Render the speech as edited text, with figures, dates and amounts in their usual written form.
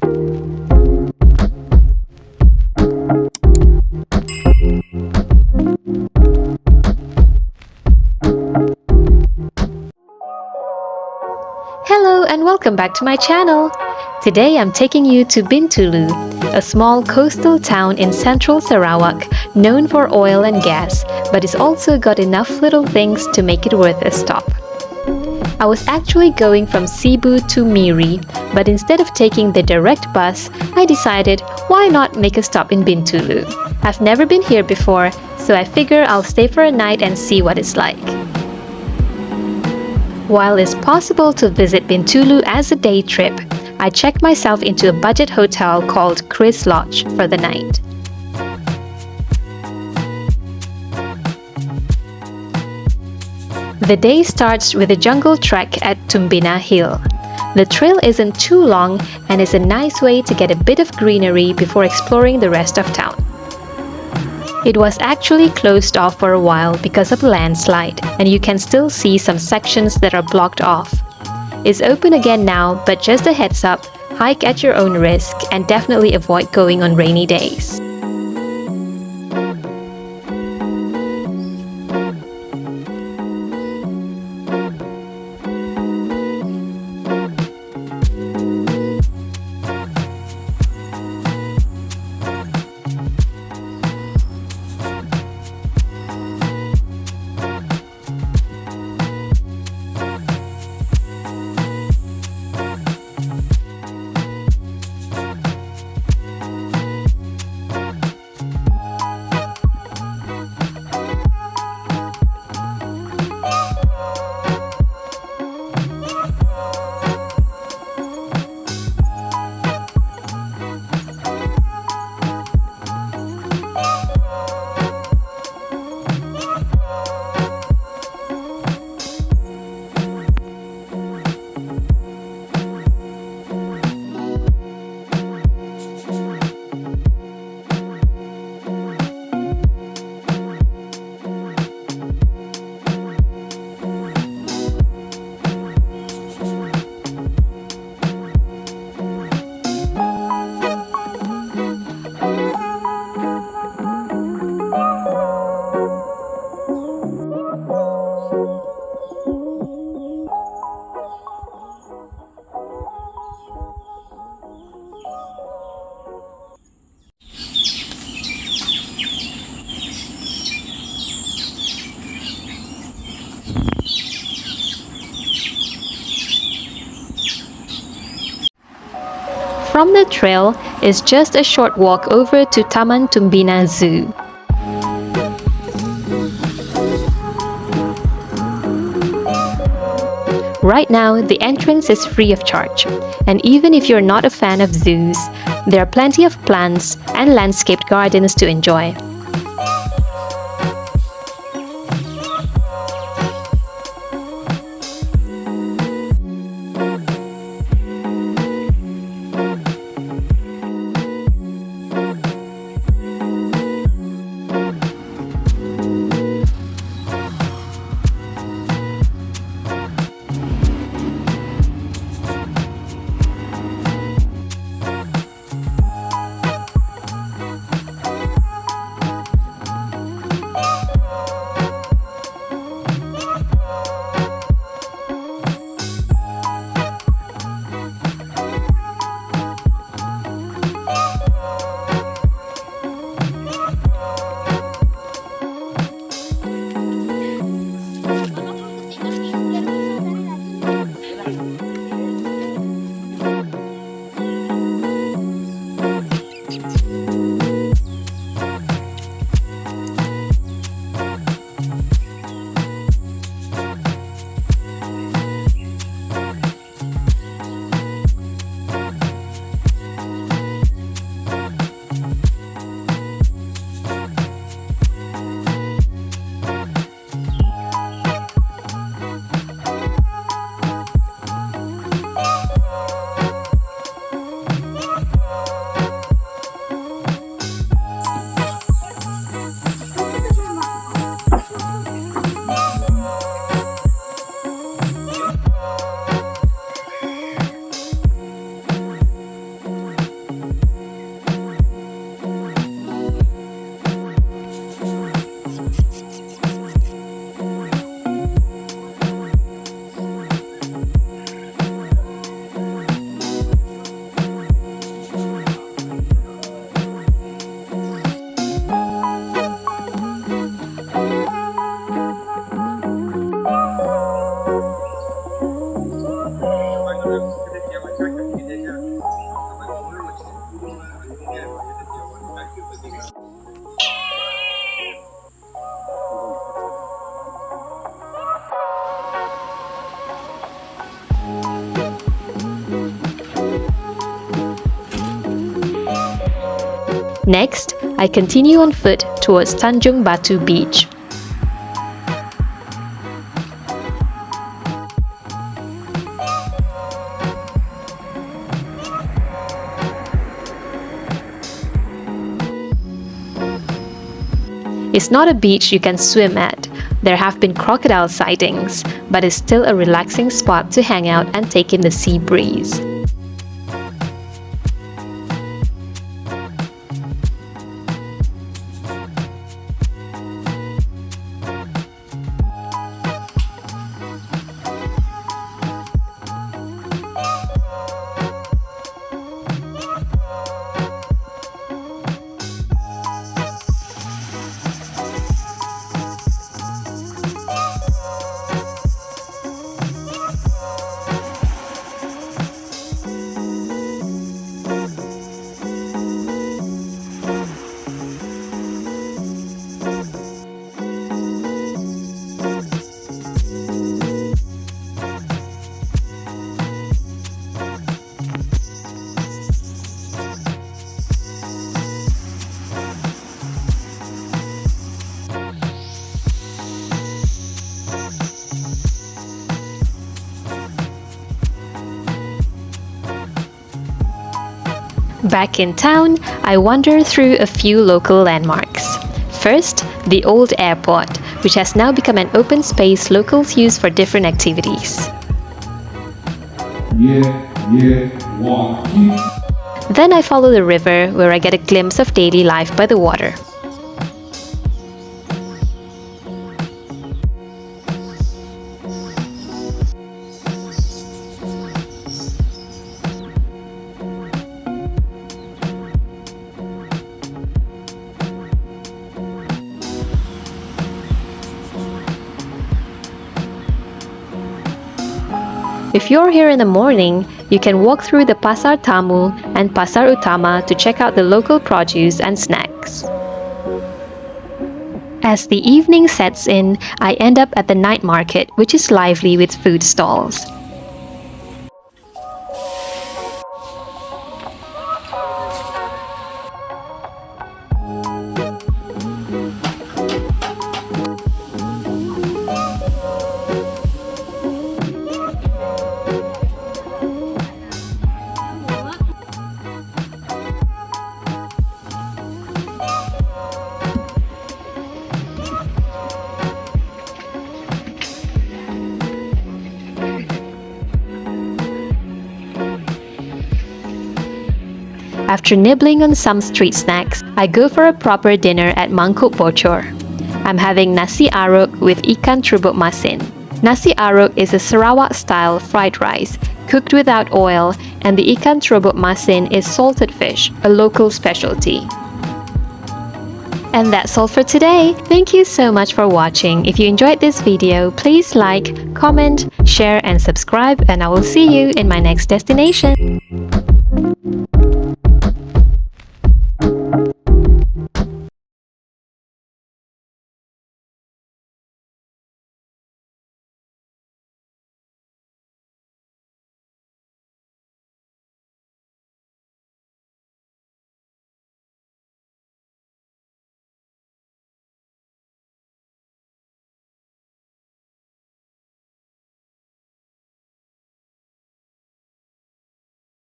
Hello and welcome back to my channel! Today I'm taking you to Bintulu, a small coastal town in central Sarawak known for oil and gas, but it's also got enough little things to make it worth a stop. I was actually going from Cebu to Miri, but instead of taking the direct bus, I decided why not make a stop in Bintulu. I've never been here before, so I figure I'll stay for a night and see what it's like. While it's possible to visit Bintulu as a day trip, I checked myself into a budget hotel called Chris Lodge for the night. The day starts with a jungle trek at Tumbina Hill. The trail isn't too long and is a nice way to get a bit of greenery before exploring the rest of town. It was actually closed off for a while because of a landslide, and you can still see some sections that are blocked off. It's open again now, but just a heads up, hike at your own risk and definitely avoid going on rainy days. From the trail is just a short walk over to Taman Tumbina Zoo. Right now, the entrance is free of charge, and even if you're not a fan of zoos, there are plenty of plants and landscaped gardens to enjoy. Next, I continue on foot towards Tanjung Batu beach. It's not a beach you can swim at. There have been crocodile sightings, but it's still a relaxing spot to hang out and take in the sea breeze. Back in town, I wander through a few local landmarks. First, the old airport, which has now become an open space locals use for different activities. Then I follow the river, where I get a glimpse of daily life by the water. If you're here in the morning, you can walk through the Pasar Tamu and Pasar Utama to check out the local produce and snacks. As the evening sets in, I end up at the night market, which is lively with food stalls. After nibbling on some street snacks, I go for a proper dinner at Mangkok Bocor. I'm having nasi aruk with ikan trubuk masin. Nasi aruk is a Sarawak-style fried rice, cooked without oil, and the ikan trubuk masin is salted fish, a local specialty. And that's all for today. Thank you so much for watching. If you enjoyed this video, please like, comment, share and subscribe, and I will see you in my next destination.